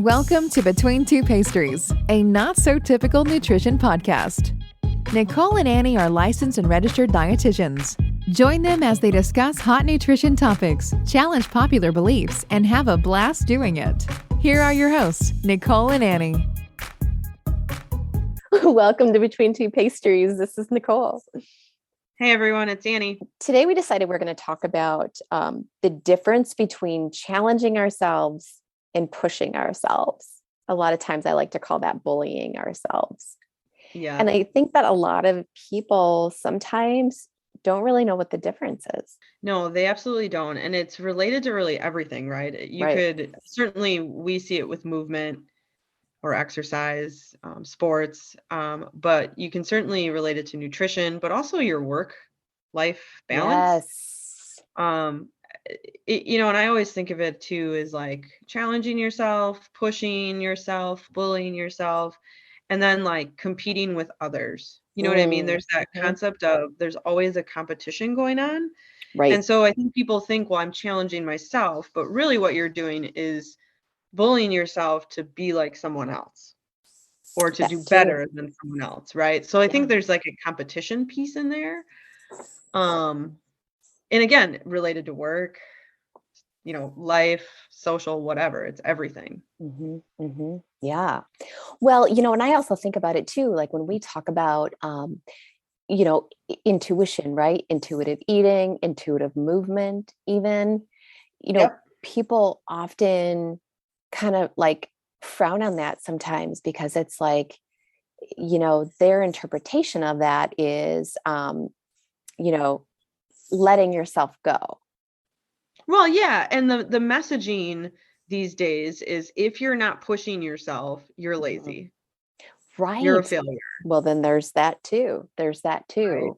Welcome to Between Two Pastries, a not-so-typical nutrition podcast. Nicole and Annie are licensed and registered dietitians. Join them as they discuss hot nutrition topics, challenge popular beliefs, and have a blast doing it. Here are your hosts, Nicole and Annie. Welcome to Between Two Pastries. This is Nicole. Hey everyone, it's Annie. Today we decided we're going to talk about the difference between challenging ourselves and pushing ourselves. A lot of times I like to call that bullying ourselves. Yeah. And I think that a lot of people sometimes don't really know what the difference is. No, they absolutely don't. And it's related to really everything, right? Certainly we see it with movement or exercise, sports, but you can certainly relate it to nutrition, but also your work-life balance. Yes. And I always think of it too as like challenging yourself, pushing yourself, bullying yourself, and then like competing with others. You know what I mean? There's that concept of there's always a competition going on. Right. And so I think people think, well, I'm challenging myself, but really what you're doing is bullying yourself to be like someone else or to do better than someone else, right? So I think there's like a competition piece in there. And again, related to work, life, social, whatever, it's everything. Yeah. Well, and I also think about it too, like when we talk about, intuition, right? Intuitive eating, intuitive movement, even, people often kind of like frown on that sometimes because it's like, their interpretation of that is, letting yourself go. Well, yeah. And the messaging these days is if you're not pushing yourself, you're lazy. Right. You're a failure. Well, then there's that too. Right.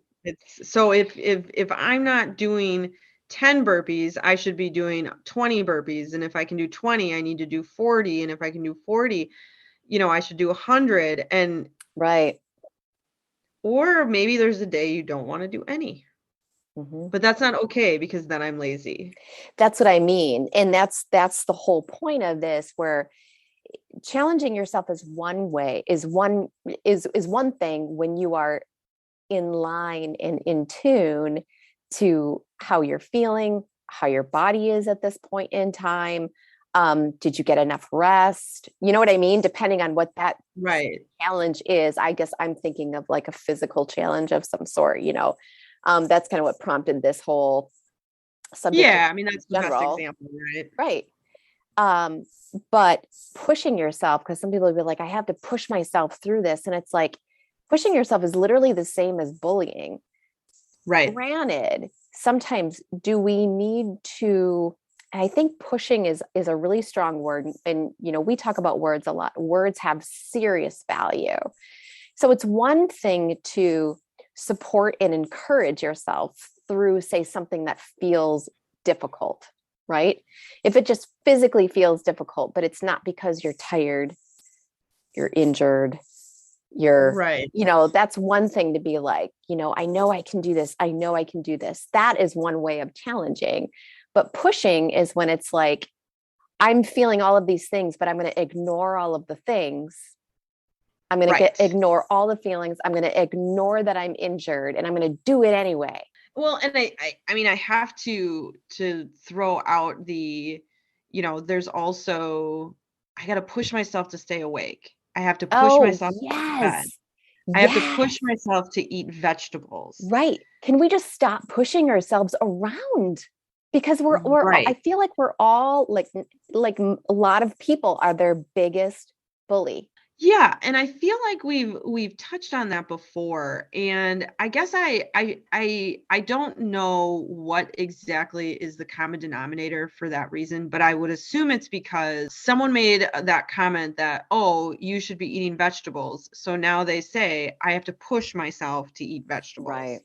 So if I'm not doing 10 burpees, I should be doing 20 burpees. And if I can do 20, I need to do 40. And if I can do 40, I should do 100. And right. Or maybe there's a day you don't want to do any. But that's not okay because then I'm lazy. That's what I mean. And that's the whole point of this, where challenging yourself is one way, is one thing when you are in line and in tune to how you're feeling, how your body is at this point in time. Did you get enough rest? You know what I mean? Depending on what that challenge is. I guess I'm thinking of like a physical challenge of some sort, that's kind of what prompted this whole subject. Yeah, I mean, that's the best example, right? Right. But pushing yourself, because some people will be like, I have to push myself through this. And it's like, pushing yourself is literally the same as bullying. Right. Granted, sometimes do we need to, I think pushing is a really strong word. And, we talk about words a lot. Words have serious value. So it's one thing to support and encourage yourself through, say, something that feels difficult, right? If it just physically feels difficult, but it's not because you're tired, you're injured, you're right. That's one thing to be like, I know I can do this. I know I can do this. That is one way of challenging. But pushing is when it's like, I'm feeling all of these things, but I'm going to ignore all of the things. I'm going to ignore all the feelings. I'm going to ignore that I'm injured, and I'm going to do it anyway. Well, and I have to throw out the, there's also, I got to push myself to stay awake. I have to push myself to bed. I have to push myself to eat vegetables. Right. Can we just stop pushing ourselves around? Because we're I feel like we're all like a lot of people are their biggest bully. Yeah. And I feel like we've touched on that before. And I guess I don't know what exactly is the common denominator for that reason, but I would assume it's because someone made that comment that, oh, you should be eating vegetables. So now they say I have to push myself to eat vegetables. Right.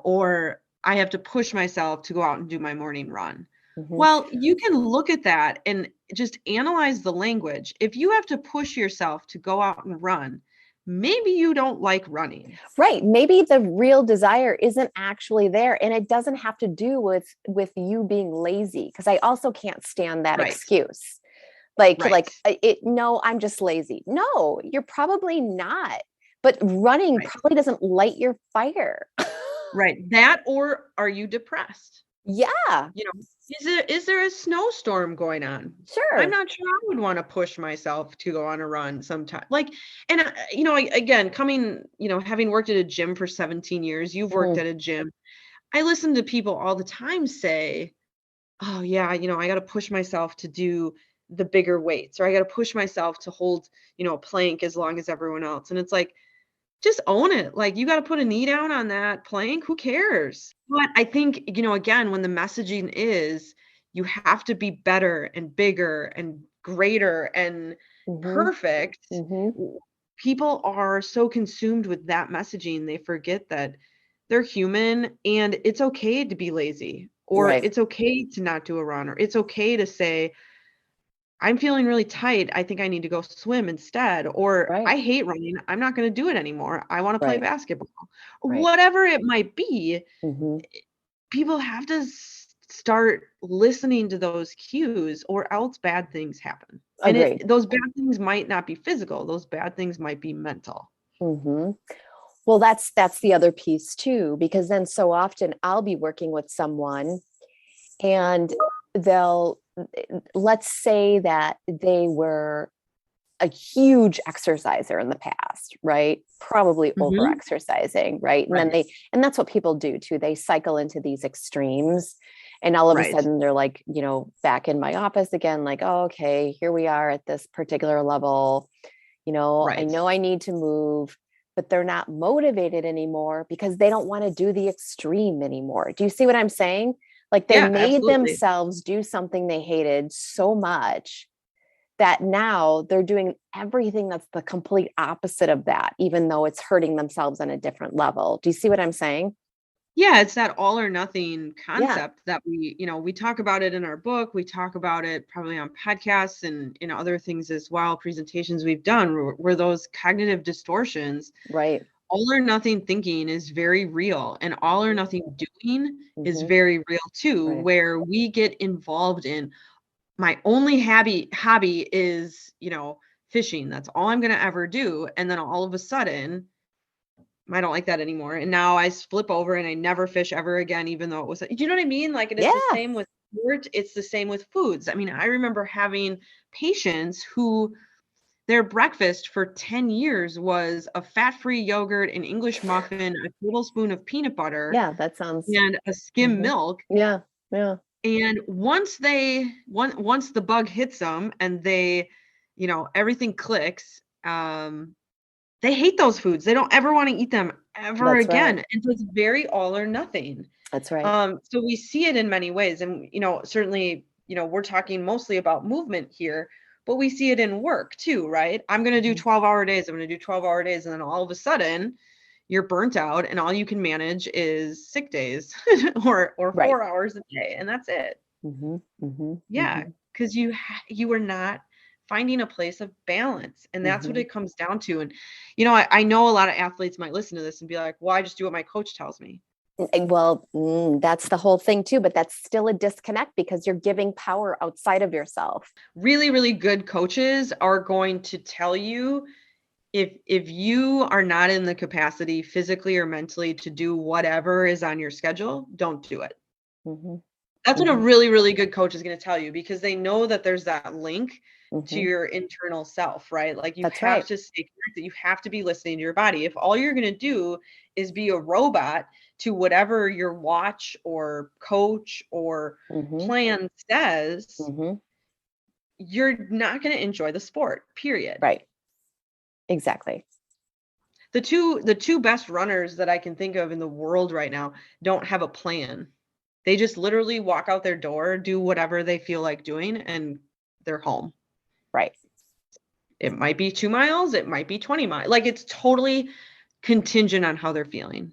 Or I have to push myself to go out and do my morning run. Well, you can look at that and just analyze the language. If you have to push yourself to go out and run, maybe you don't like running. Right. Maybe the real desire isn't actually there. And it doesn't have to do with you being lazy, because I also can't stand that excuse. Like no, I'm just lazy. No, you're probably not. But running probably doesn't light your fire. Right. That, or are you depressed? Yeah. Is there a snowstorm going on? Sure. I'm not sure I would want to push myself to go on a run sometime. And again, having worked at a gym for 17 years, you've worked at a gym. I listen to people all the time say, oh yeah, I got to push myself to do the bigger weights, or I got to push myself to hold, a plank as long as everyone else. And it's like, just own it. Like, you got to put a knee down on that plank. Who cares? But I think, again, when the messaging is you have to be better and bigger and greater and perfect, people are so consumed with that messaging, they forget that they're human and it's okay to be lazy, or it's okay to not do a run, or it's okay to say, I'm feeling really tight. I think I need to go swim instead. Or I hate running. I'm not going to do it anymore. I want to play basketball. Whatever it might be, people have to start listening to those cues, or else bad things happen. Agreed. And those bad things might not be physical. Those bad things might be mental. Well, that's the other piece too, because then so often I'll be working with someone and let's say that they were a huge exerciser in the past, right? Probably over exercising, right? And then and that's what people do too. They cycle into these extremes, and all of a sudden they're like, back in my office again, like, oh, okay, here we are at this particular level. I know I need to move, but they're not motivated anymore because they don't want to do the extreme anymore. Do you see what I'm saying? Like, they made themselves do something they hated so much that now they're doing everything that's the complete opposite of that, even though it's hurting themselves on a different level. Do you see what I'm saying? Yeah, it's that all or nothing concept that we talk about it in our book. We talk about it probably on podcasts and in other things as well, presentations we've done, where those cognitive distortions, all or nothing thinking is very real, and all or nothing doing is very real too, where we get involved in, my only hobby is, fishing. That's all I'm going to ever do. And then all of a sudden, I don't like that anymore. And now I flip over and I never fish ever again, even though it was, do you know what I mean? Like, it's the same with sport. It's the same with foods. I mean, I remember having patients who their breakfast for 10 years was a fat-free yogurt, an English muffin, a tablespoon of peanut butter. Yeah, that sounds. And a skim milk. Yeah. And once the bug hits them and they, everything clicks, they hate those foods. They don't ever want to eat them ever again. And so it's very all or nothing. That's right. So we see it in many ways. And, certainly, we're talking mostly about movement here, but we see it in work too, right? I'm going to do 12-hour days. I'm going to do 12-hour days. And then all of a sudden you're burnt out and all you can manage is sick days or 4 hours a day. And that's it. Yeah. Because you are not finding a place of balance. And that's what it comes down to. And, I know a lot of athletes might listen to this and be like, well, I just do what my coach tells me. Well, that's the whole thing too, but that's still a disconnect because you're giving power outside of yourself. Really, really good coaches are going to tell you, if you are not in the capacity physically or mentally to do whatever is on your schedule, don't do it. That's what a really, really good coach is going to tell you, because they know that there's that link to your internal self, right? Like, you have to stay connected. You have to be listening to your body. If all you're going to do is be a robot to whatever your watch or coach or plan says, you're not going to enjoy the sport, period. Right. Exactly. The two best runners that I can think of in the world right now don't have a plan. They just literally walk out their door, do whatever they feel like doing, and they're home. Right. It might be 2 miles. It might be 20 miles. Like, it's totally contingent on how they're feeling.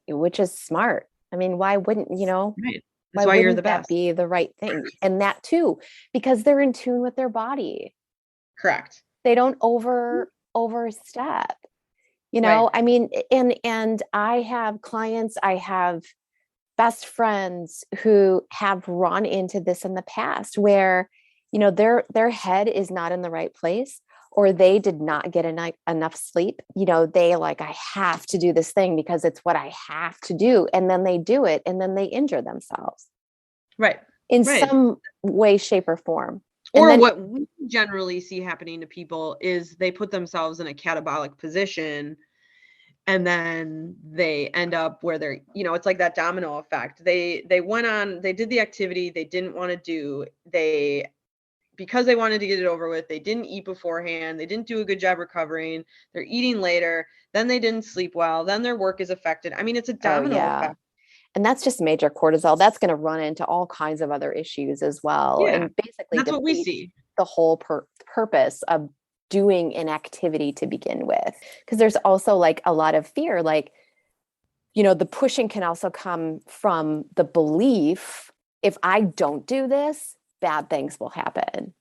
Which is smart. I mean, why wouldn't, Right. That's why you're the best. That be the right thing? And that too, because they're in tune with their body. Correct. They don't overstep. I mean, and I have clients, I have best friends who have run into this in the past where, their head is not in the right place, or they did not get enough sleep. They like, I have to do this thing because it's what I have to do. And then they do it and then they injure themselves. Right. In Right. some way, shape, or form. Or what we generally see happening to people is they put themselves in a catabolic position, and then they end up where they're, it's like that domino effect. They did the activity they didn't want to do. Because they wanted to get it over with, they didn't eat beforehand. They didn't do a good job recovering. They're eating later. Then they didn't sleep well. Then their work is affected. I mean, it's a domino effect. And that's just major cortisol. That's going to run into all kinds of other issues as well. Yeah, and basically that's what we see. The whole purpose of doing an activity to begin with. Because there's also like a lot of fear, like, the pushing can also come from the belief, if I don't do this, bad things will happen.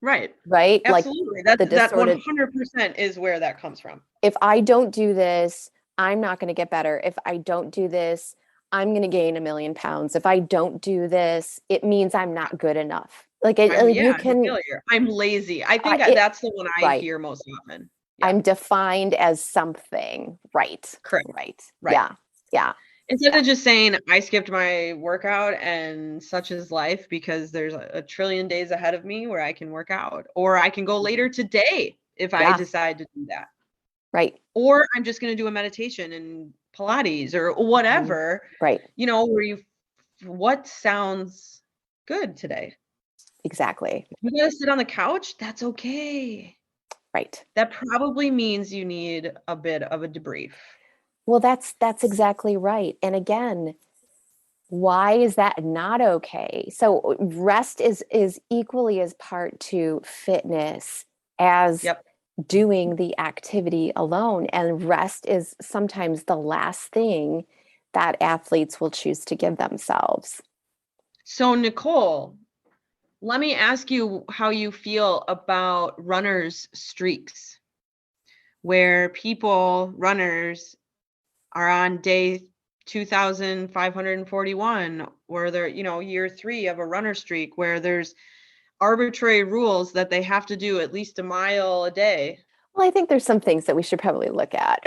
Right. Absolutely. Like that 100% is where that comes from. If I don't do this, I'm not going to get better. If I don't do this, I'm going to gain 1 million pounds. If I don't do this, it means I'm not good enough. Like, I'm a failure. I'm lazy. I think that's the one I hear most often. Yeah. I'm defined as something. Right. Correct. Right. Yeah. Yeah. Instead of just saying, I skipped my workout and such is life because there's a trillion days ahead of me where I can work out, or I can go later today if I decide to do that. Right. Or I'm just going to do a meditation and Pilates or whatever. Right. What sounds good today? Exactly. If you got to sit on the couch, that's okay. Right. That probably means you need a bit of a debrief. Well, that's exactly right. And again, why is that not okay? So rest is equally as part to fitness as doing the activity alone. And rest is sometimes the last thing that athletes will choose to give themselves. So Nicole, let me ask you how you feel about runners' streaks, where runners are on day 2,541, or they're, year 3 of a runner streak, where there's arbitrary rules that they have to do at least a mile a day. Well, I think there's some things that we should probably look at.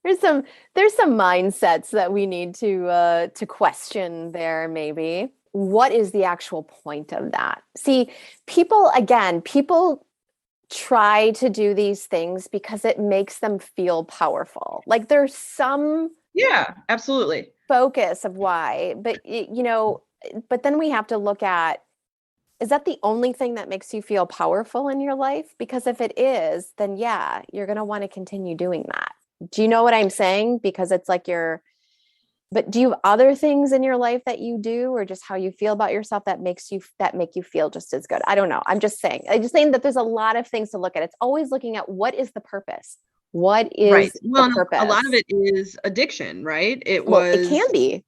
There's some mindsets that we need to question there, maybe. What is the actual point of that? See, people try to do these things because it makes them feel powerful. Like there's some absolutely focus of why, but but then we have to look at, is that the only thing that makes you feel powerful in your life? Because if it is, then you're going to want to continue doing that. Do you know what I'm saying? Because it's like but do you have other things in your life that you do, or just how you feel about yourself that make you feel just as good? I don't know. I'm just saying that there's a lot of things to look at. It's always looking at, what is the purpose? What is the purpose? A lot of it is addiction, right? It can be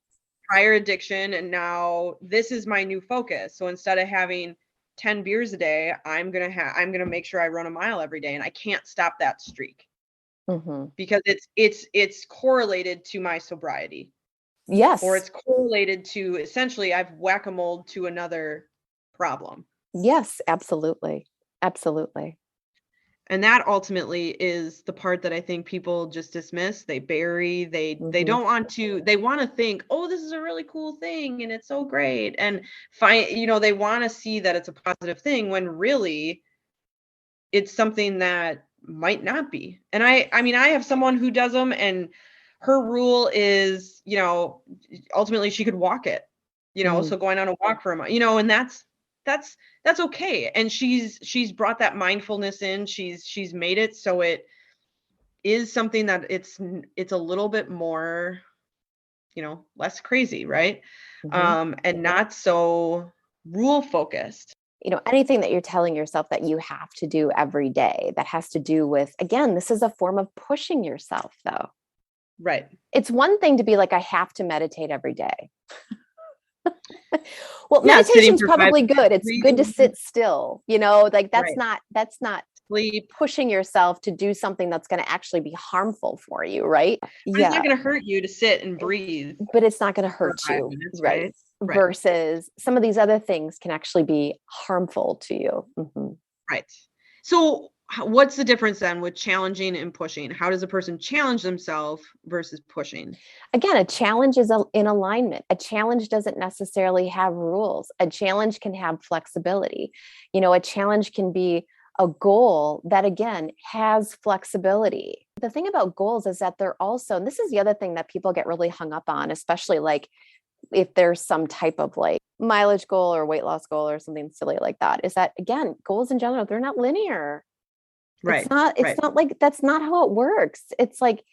prior addiction, and now this is my new focus. So instead of having 10 beers a day, I'm gonna make sure I run a mile every day, and I can't stop that streak because it's correlated to my sobriety. Yes. Or it's correlated to, essentially, I've whack-a-mole to another problem. Yes, absolutely. Absolutely. And that ultimately is the part that I think people just dismiss. They bury, they don't want to, they want to think, oh, this is a really cool thing and it's so great. And they want to see that it's a positive thing, when really it's something that might not be. And I have someone who does them, and her rule is, ultimately she could walk it, so going on a walk for a month, and that's okay. And she's brought that mindfulness in. She's made it so it is something that it's a little bit more, less crazy, right? And not so rule focused. Anything that you're telling yourself that you have to do every day, that has to do with, again, this is a form of pushing yourself, though. Right. It's one thing to be like, I have to meditate every day. Well, meditation's probably good. It's good to sit still, like that's not sleep, pushing yourself to do something that's going to actually be harmful for you, right? It's not going to hurt you to sit and breathe. But it's not going to hurt you. Minutes, right. versus some of these other things can actually be harmful to you. Mm-hmm. Right. So what's the difference then with challenging and pushing? How does a person challenge themselves versus pushing? Again, a challenge is in alignment. A challenge doesn't necessarily have rules. A challenge can have flexibility. A challenge can be a goal that, again, has flexibility. The thing about goals is that they're also, and this is the other thing that people get really hung up on, especially like if there's some type of like mileage goal or weight loss goal or something silly like that, is that, again, goals in general, they're not linear. Right. It's not like, that's not how it works. It's like,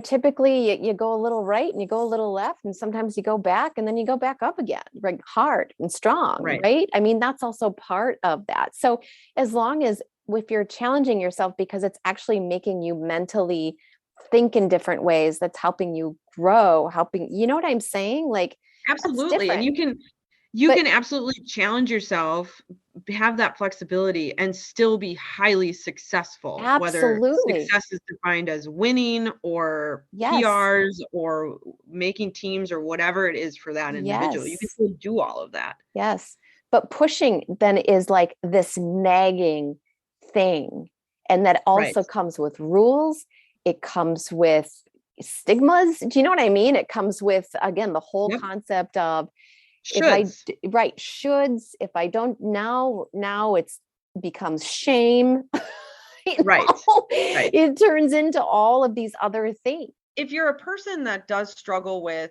typically you go a little right and you go a little left, and sometimes you go back and then you go back up again, right? Hard and strong, right? I mean, that's also part of that. So as long as, if you're challenging yourself because it's actually making you mentally think in different ways, that's helping you grow, you know what I'm saying? Like, absolutely. And you can absolutely challenge yourself, have that flexibility, and still be highly successful. Absolutely. Whether success is defined as winning or PRs or making teams or whatever it is for that individual. You can still do all of that. Yes. But pushing then is like this nagging thing. And that also comes with rules. It comes with stigmas. Do you know what I mean? It comes with, again, the whole concept of shoulds. Shoulds. If I don't now it's becomes shame. It turns into all of these other things. If you're a person that does struggle with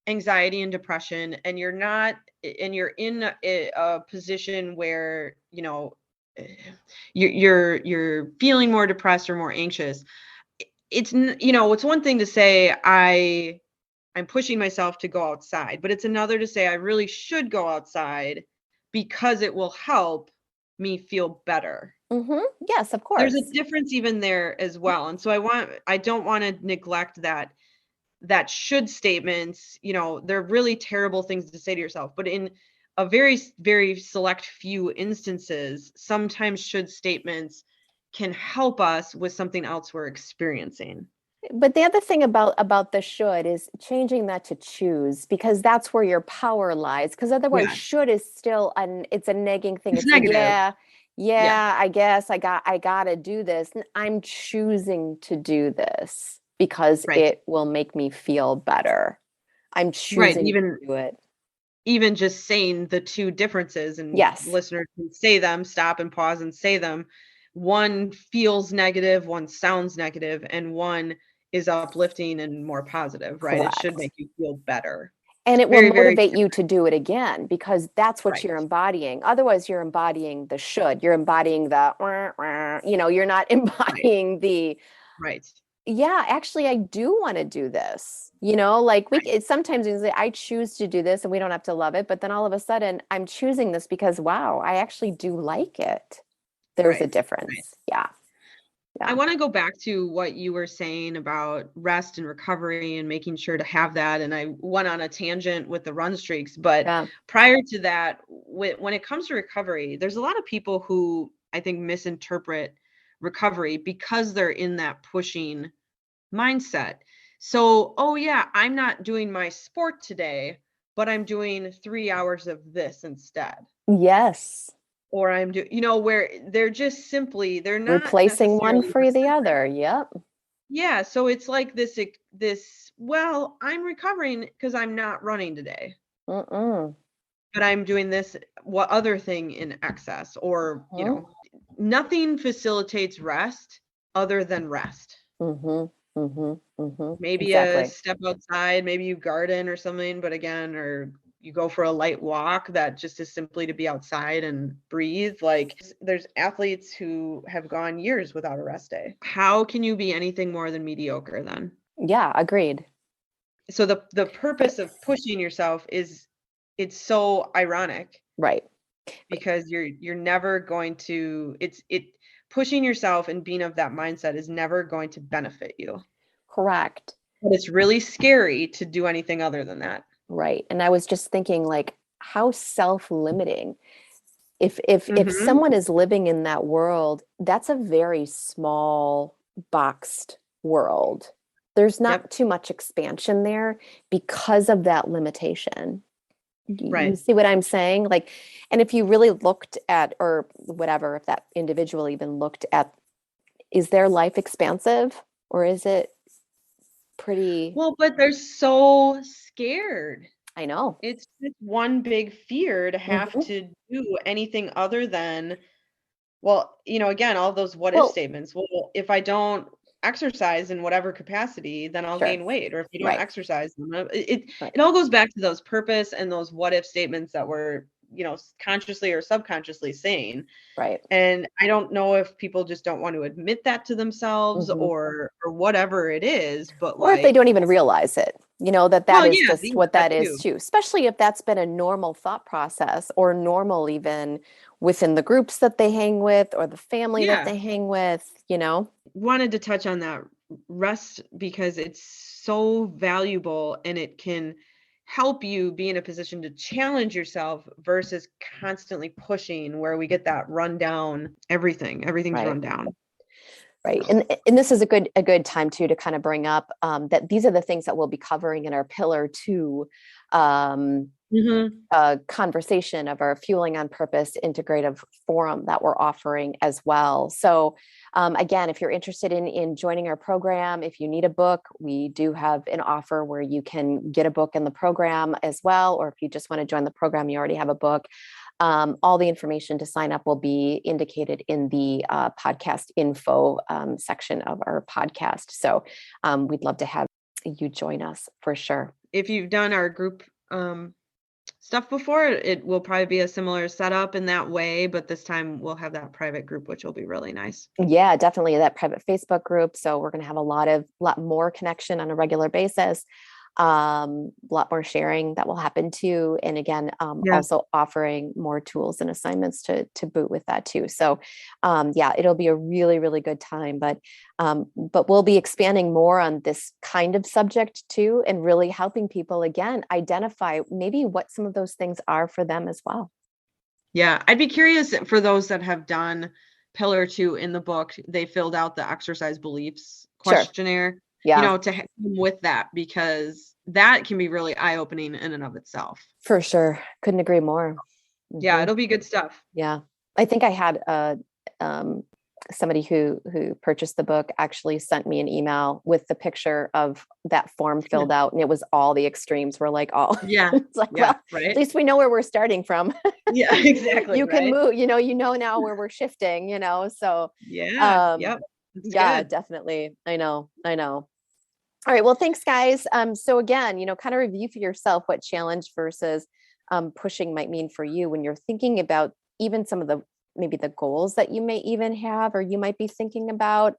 anxiety and depression, and you're in a position where you're feeling more depressed or more anxious, it's one thing to say I'm pushing myself to go outside, but it's another to say I really should go outside because it will help me feel better. Mm-hmm. Yes, of course. There's a difference even there as well. And so I don't want to neglect that should statements, they're really terrible things to say to yourself, but in a very, very select few instances, sometimes should statements can help us with something else we're experiencing. But the other thing about the should is changing that to choose, because that's where your power lies. Because otherwise, should is still it's a nagging thing. It's negative. Like, yeah, I guess I gotta do this. I'm choosing to do this because it will make me feel better. I'm choosing to do it. Even just saying the two differences, and listeners can say them, stop and pause and say them. One feels negative, one sounds negative, and one is uplifting and more positive, right? Correct. It should make you feel better. And it will motivate you to do it again, because that's what you're embodying. Otherwise, you're embodying the should. You're embodying the, you're not embodying the, yeah, actually, I do want to do this. Like sometimes we say, I choose to do this and we don't have to love it. But then all of a sudden, I'm choosing this because, wow, I actually do like it. There's a difference. Yeah. I want to go back to what you were saying about rest and recovery and making sure to have that. And I went on a tangent with the run streaks, but prior to that, when it comes to recovery, there's a lot of people who I think misinterpret recovery because they're in that pushing mindset. So, oh yeah, I'm not doing my sport today, but I'm doing 3 hours of this instead. Yes. Or I'm doing, where they're just simply, they're not replacing one for the other. Yep. Yeah. So it's like this, well, I'm recovering because I'm not running today. But I'm doing this, what other thing in excess, or, nothing facilitates rest other than rest. Maybe a step outside, maybe you garden or something, but again, or you go for a light walk that just is simply to be outside and breathe. Like, there's athletes who have gone years without a rest day. How can you be anything more than mediocre then? Yeah, agreed. So the purpose of pushing yourself it's so ironic. Right. Because you're never going to, pushing yourself and being of that mindset is never going to benefit you. Correct. But it's really scary to do anything other than that. Right. And I was just thinking, like, how self-limiting. If someone is living in that world, that's a very small, boxed world. There's not too much expansion there because of that limitation. You see what I'm saying? Like, and if you really looked at, or whatever, if that individual even looked at, is their life expansive or is it pretty? Well, but they're so scared. I know. It's just one big fear to have Mhm. to do anything other than, well, again, all those what if Well, statements. Well, if I don't exercise in whatever capacity, then I'll sure. gain weight. Or if you don't Right. exercise, then it Right. it all goes back to those purpose and those what if statements that we're, consciously or subconsciously saying. Right. And I don't know if people just don't want to admit that to themselves Mhm. or whatever it is, but Or if they like, don't even realize it, that well, is yeah, just what that that is too. too, especially if that's been a normal thought process or normal even within the groups that they hang with or the family that Yeah. they hang with. Wanted to touch on that rest because it's so valuable and it can help you be in a position to challenge yourself versus constantly pushing where we get that run down everything's Right. run down. Right. And this is a good time too to kind of bring up that these are the things that we'll be covering in our pillar 2 conversation of our Fueling on Purpose integrative forum that we're offering as well. So again, if you're interested in joining our program, if you need a book, we do have an offer where you can get a book in the program as well. Or if you just want to join the program, you already have a book. All the information to sign up will be indicated in the podcast info section of our podcast. So we'd love to have you join us for sure. If you've done our group stuff before, it will probably be a similar setup in that way, but this time we'll have that private group, which will be really nice. Yeah, definitely that private Facebook group. So we're going to have a lot more connection on a regular basis. A lot more sharing that will happen too. And again, also offering more tools and assignments to boot with that too. So yeah, it'll be a really, really good time, but we'll be expanding more on this kind of subject too, and really helping people again, identify maybe what some of those things are for them as well. Yeah. I'd be curious for those that have done pillar 2 in the book, they filled out the exercise beliefs questionnaire. Sure. Yeah. To help them with that, because that can be really eye-opening in and of itself. For sure. Couldn't agree more. Yeah, it'll be good stuff. Yeah. I think I had somebody who purchased the book actually sent me an email with the picture of that form filled out, and it was all the extremes were like all it's like, well, right. At least we know where we're starting from. Yeah, exactly. You can move, now where we're shifting, so yeah. Yep. Yeah, definitely. I know. All right. Well, thanks, guys. So again, kind of review for yourself what challenge versus pushing might mean for you when you're thinking about even some of maybe the goals that you may even have, or you might be thinking about.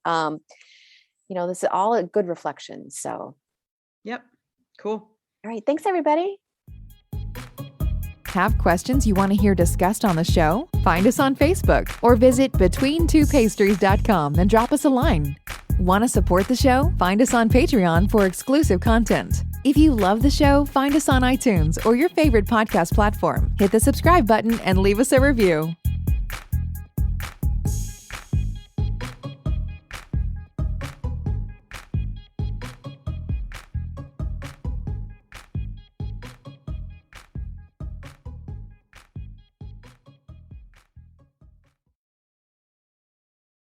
This is all a good reflection. So. Yep. Cool. All right. Thanks, everybody. Have questions you want to hear discussed on the show? Find us on Facebook or visit between2pastries.com and drop us a line. Want to support the show? Find us on Patreon for exclusive content. If you love the show, find us on iTunes or your favorite podcast platform. Hit the subscribe button and leave us a review.